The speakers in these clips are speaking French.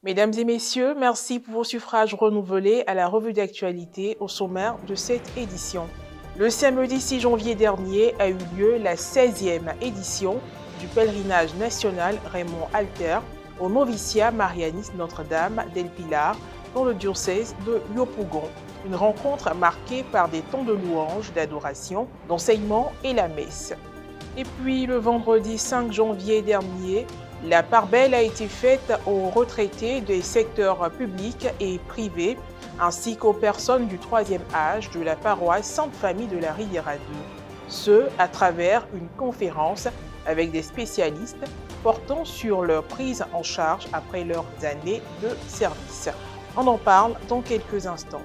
Mesdames et messieurs, merci pour vos suffrages renouvelés à la revue d'actualité au sommaire de cette édition. Le samedi 6 janvier dernier a eu lieu la 16e édition du pèlerinage national Raymond Alter au noviciat marianiste Notre-Dame del Pilar dans le diocèse de Yopougon. Une rencontre marquée par des temps de louanges, d'adoration, d'enseignement et la messe. Et puis le vendredi 5 janvier dernier, la part belle a été faite aux retraités des secteurs publics et privés, ainsi qu'aux personnes du troisième âge de la paroisse Sainte-Famille de la Riviera 2. Ce, à travers une conférence avec des spécialistes portant sur leur prise en charge après leurs années de service. On en parle dans quelques instants.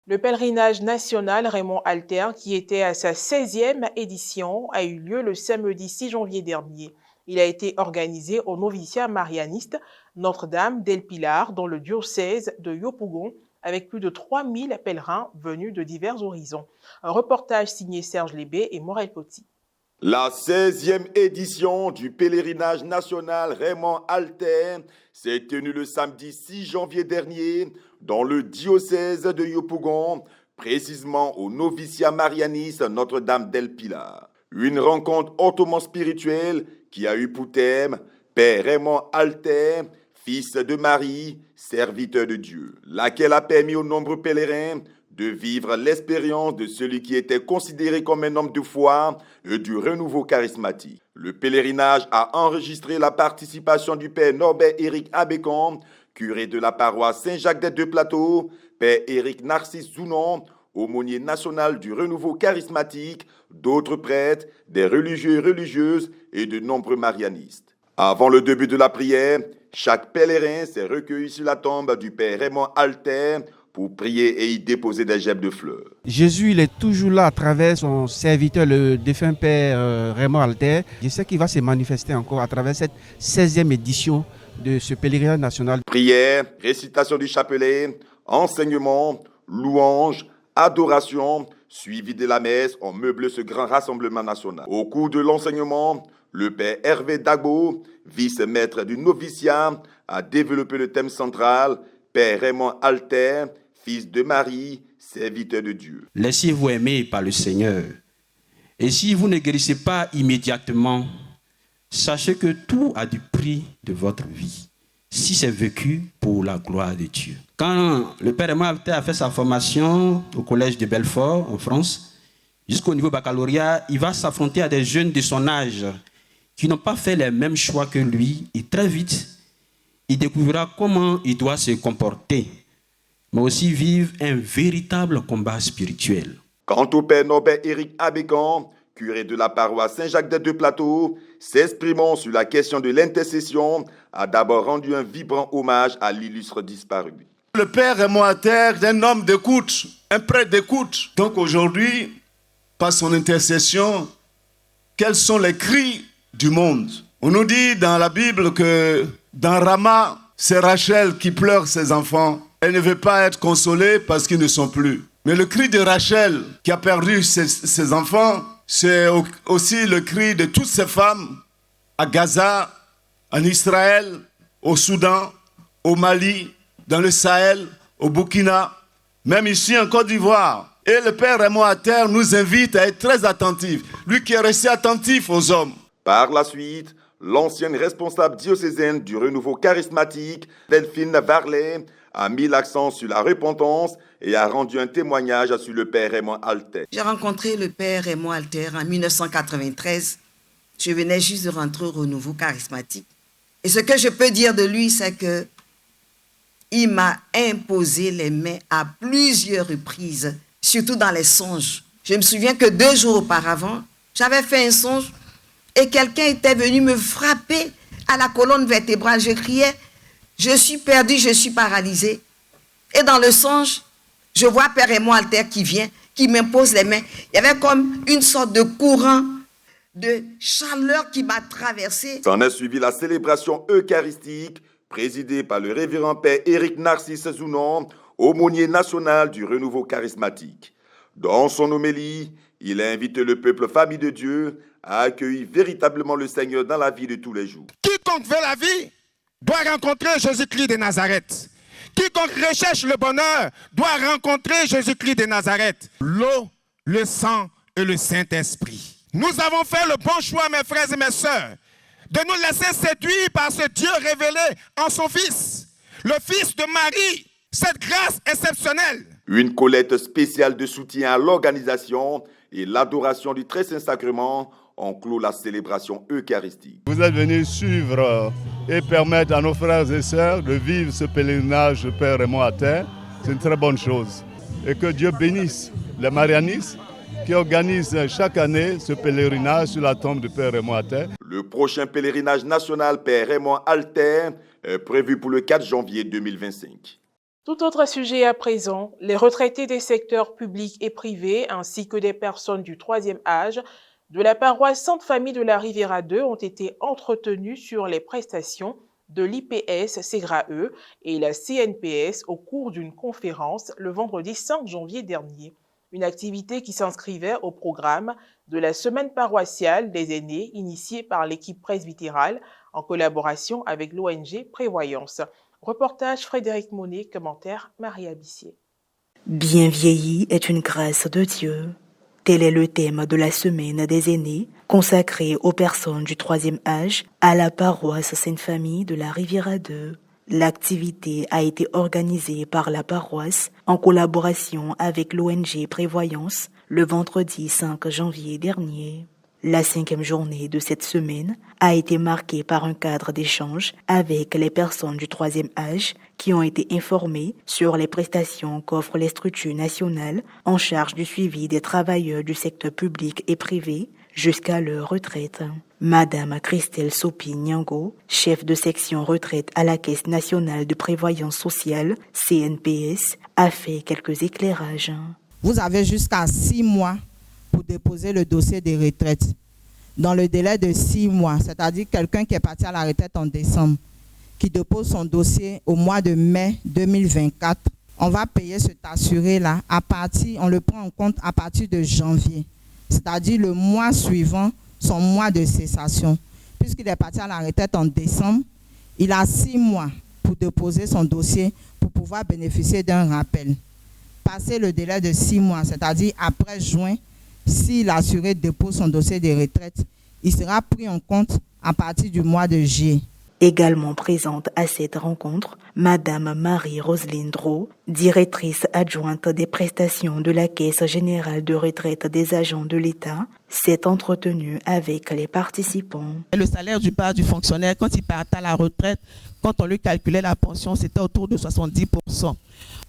Le pèlerinage national Raymond Alter, qui était à sa 16e édition, a eu lieu le samedi 6 janvier dernier. Il a été organisé au noviciat marianiste Notre-Dame del Pilar dans le diocèse de Yopougon avec plus de 3000 pèlerins venus de divers horizons. Un reportage signé Serge Lébé et Morel Poty. La 16e édition du pèlerinage national Raymond Alter s'est tenue le samedi 6 janvier dernier dans le diocèse de Yopougon, précisément au noviciat marianiste Notre-Dame del Pilar. Une rencontre hautement spirituelle qui a eu pour thème Père Raymond Alter, fils de Marie, serviteur de Dieu, laquelle a permis aux nombreux pèlerins de vivre l'expérience de celui qui était considéré comme un homme de foi et du renouveau charismatique. Le pèlerinage a enregistré la participation du père Norbert Éric Abécon, curé de la paroisse Saint-Jacques des Deux-Plateaux, père Éric Narcisse Zounon, aumônier national du renouveau charismatique, d'autres prêtres, des religieux et religieuses et de nombreux marianistes. Avant le début de la prière, chaque pèlerin s'est recueilli sur la tombe du père Raymond Alter pour prier et y déposer des gerbes de fleurs. Jésus, il est toujours là à travers son serviteur, le défunt père Raymond Alter. Je sais qu'il va se manifester encore à travers cette 16e édition de ce pèlerinage national. Prière, récitation du chapelet, enseignement, louange, adoration, suivi de la messe, on meuble ce grand rassemblement national. Au cours de l'enseignement, le père Hervé Dagbo, vice-maître du noviciat, a développé le thème central « Père Raymond Alter, fils de Marie, serviteur de Dieu ». Laissez-vous aimer par le Seigneur. Et si vous ne guérissez pas immédiatement, sachez que tout a du prix de votre vie, si c'est vécu pour la gloire de Dieu. Quand le père Raymond Alter a fait sa formation au collège de Belfort, en France, jusqu'au niveau baccalauréat, il va s'affronter à des jeunes de son âge qui n'ont pas fait les mêmes choix que lui. Et très vite, il découvrira comment il doit se comporter, mais aussi vivre un véritable combat spirituel. Quant au père Norbert Éric Abécon, curé de la paroisse Saint-Jacques des Deux-Plateaux, s'exprimant sur la question de l'intercession, a d'abord rendu un vibrant hommage à l'illustre disparu. Le père Raymond Alter est un homme d'écoute, un prêtre d'écoute. Donc aujourd'hui, par son intercession, quels sont les cris du monde? On nous dit dans la Bible que dans Rama, c'est Rachel qui pleure ses enfants. Elle ne veut pas être consolée parce qu'ils ne sont plus. Mais le cri de Rachel qui a perdu ses enfants, c'est aussi le cri de toutes ces femmes à Gaza, en Israël, au Soudan, au Mali, dans le Sahel, au Burkina, même ici en Côte d'Ivoire. Et le père Raymond Alter nous invite à être très attentifs, lui qui est resté attentif aux hommes. Par la suite, l'ancienne responsable diocésaine du renouveau charismatique, Delphine Varlet, a mis l'accent sur la repentance et a rendu un témoignage sur le père Raymond Alter. J'ai rencontré le père Raymond Alter en 1993. Je venais juste de rentrer au renouveau charismatique. Et ce que je peux dire de lui, c'est que il m'a imposé les mains à plusieurs reprises, surtout dans les songes. Je me souviens que 2 jours auparavant, j'avais fait un songe et quelqu'un était venu me frapper à la colonne vertébrale. Je criais, je suis perdu, je suis paralysé. Et dans le songe, je vois Père Raymond Alter qui vient, qui m'impose les mains. Il y avait comme une sorte de courant de chaleur qui m'a traversé. S'en est suivi la célébration eucharistique présidée par le révérend père Éric Narcisse Zounon, aumônier national du renouveau charismatique. Dans son homélie, il a invité le peuple famille de Dieu à accueillir véritablement le Seigneur dans la vie de tous les jours. Quiconque veut la vie doit rencontrer Jésus-Christ de Nazareth. Quiconque recherche le bonheur doit rencontrer Jésus-Christ de Nazareth. L'eau, le sang et le Saint-Esprit. Nous avons fait le bon choix, mes frères et mes sœurs, de nous laisser séduire par ce Dieu révélé en son Fils, le Fils de Marie, cette grâce exceptionnelle. Une collecte spéciale de soutien à l'organisation et l'adoration du Très Saint-Sacrement ont clos la célébration eucharistique. Vous êtes venus suivre et permettre à nos frères et sœurs de vivre ce pèlerinage Père Raymond à terre. C'est une très bonne chose. Et que Dieu bénisse les marianistes qui organisent chaque année ce pèlerinage sur la tombe du Père Raymond à terre. Le prochain pèlerinage national Père Raymond Alter est prévu pour le 4 janvier 2025. Tout autre sujet à présent, les retraités des secteurs publics et privés ainsi que des personnes du troisième âge de la paroisse Sainte-Famille de la Riviera 2 ont été entretenus sur les prestations de l'IPS SEGRAE et la CNPS au cours d'une conférence le vendredi 5 janvier dernier. Une activité qui s'inscrivait au programme de la semaine paroissiale des aînés initiée par l'équipe presbytérale en collaboration avec l'ONG Prévoyance. Reportage Frédéric Monet, commentaire Maria Bissier. Bien vieilli est une grâce de Dieu. Tel est le thème de la semaine des aînés, consacrée aux personnes du troisième âge à la paroisse Sainte-Famille de la Riviera 2. L'activité a été organisée par la paroisse en collaboration avec l'ONG Prévoyance le vendredi 5 janvier dernier. La 5e journée de cette semaine a été marquée par un cadre d'échange avec les personnes du troisième âge qui ont été informées sur les prestations qu'offre les structures nationales en charge du suivi des travailleurs du secteur public et privé jusqu'à leur retraite. Madame Christelle Sopi-Nyango, chef de section retraite à la Caisse nationale de prévoyance sociale, CNPS, a fait quelques éclairages. Vous avez jusqu'à 6 mois pour déposer le dossier des retraites. Dans le délai de 6 mois, c'est-à-dire quelqu'un qui est parti à la retraite en décembre, qui dépose son dossier au mois de mai 2024, on va payer cet assuré-là on le prend en compte à partir de janvier, c'est-à-dire le mois suivant son mois de cessation. Puisqu'il est parti à la retraite en décembre, il a 6 mois pour déposer son dossier pour pouvoir bénéficier d'un rappel. Passé le délai de 6 mois, c'est-à-dire après juin, si l'assuré dépose son dossier de retraite, il sera pris en compte à partir du mois de juillet. Également présente à cette rencontre, Madame Marie-Roseline Drault, directrice adjointe des prestations de la Caisse générale de retraite des agents de l'État, s'est entretenue avec les participants. Le salaire du fonctionnaire, quand il partait à la retraite, quand on lui calculait la pension, c'était autour de 70%.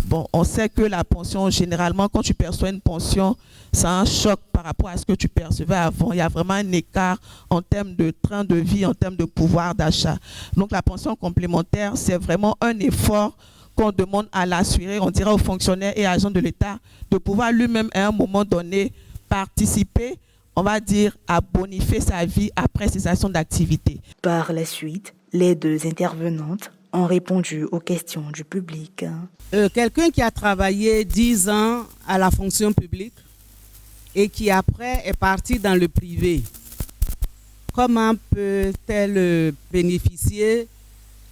Bon, on sait que la pension, généralement, quand tu perçois une pension, c'est un choc par rapport à ce que tu percevais avant. Il y a vraiment un écart en termes de train de vie, en termes de pouvoir d'achat. Donc, la pension complémentaire, c'est vraiment un effort qu'on demande à l'assuré, on dirait aux fonctionnaires et agents de l'État, de pouvoir lui-même, à un moment donné, participer, on va dire, à bonifier sa vie après cessation d'activité. Par la suite, les deux intervenantes ont répondu aux questions du public. Quelqu'un qui a travaillé 10 ans à la fonction publique et qui après est parti dans le privé, comment peut-elle bénéficier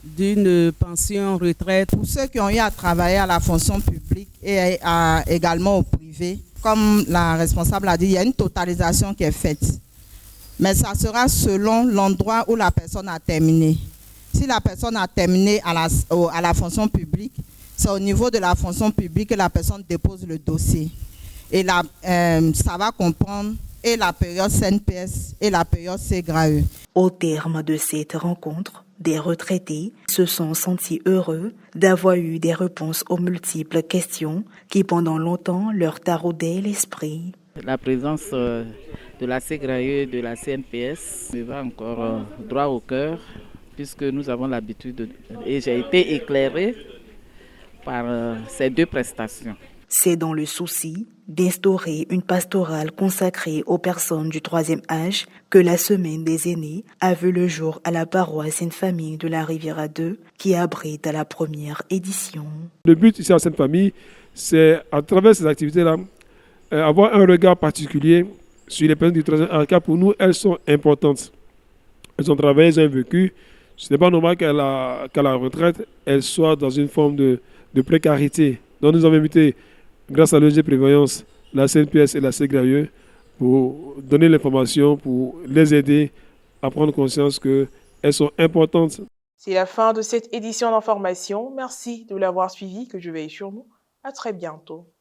d'une pension retraite? Pour ceux qui ont eu à travailler à la fonction publique et également au privé, comme la responsable a dit, il y a une totalisation qui est faite. Mais ça sera selon l'endroit où la personne a terminé. Si la personne a terminé à la fonction publique, c'est au niveau de la fonction publique que la personne dépose le dossier. Et ça va comprendre et la période CNPS et la période SEGRAE. Au terme de cette rencontre, des retraités se sont sentis heureux d'avoir eu des réponses aux multiples questions qui pendant longtemps leur taraudaient l'esprit. La présence de la SEGRAE et de la CNPS me va encore droit au cœur, puisque nous avons l'habitude et j'ai été éclairée par ces deux prestations. C'est dans le souci d'instaurer une pastorale consacrée aux personnes du troisième âge que la Semaine des aînés a vu le jour à la paroisse Sainte-Famille de la Riviera 2 qui abrite la première édition. Le but ici à Sainte-Famille, c'est à travers ces activités-là, avoir un regard particulier sur les personnes du troisième âge, car pour nous, elles sont importantes. Elles ont travaillé, elles ont vécu, Ce n'est pas normal qu'à la retraite, elle soit dans une forme de précarité. Donc nous avons invité, grâce à l'ONG Prévoyance, la CNPS et la CGRAE, pour donner l'information, pour les aider à prendre conscience qu'elles sont importantes. C'est la fin de cette édition d'information. Merci de l'avoir suivi, que je veille sur nous. À très bientôt.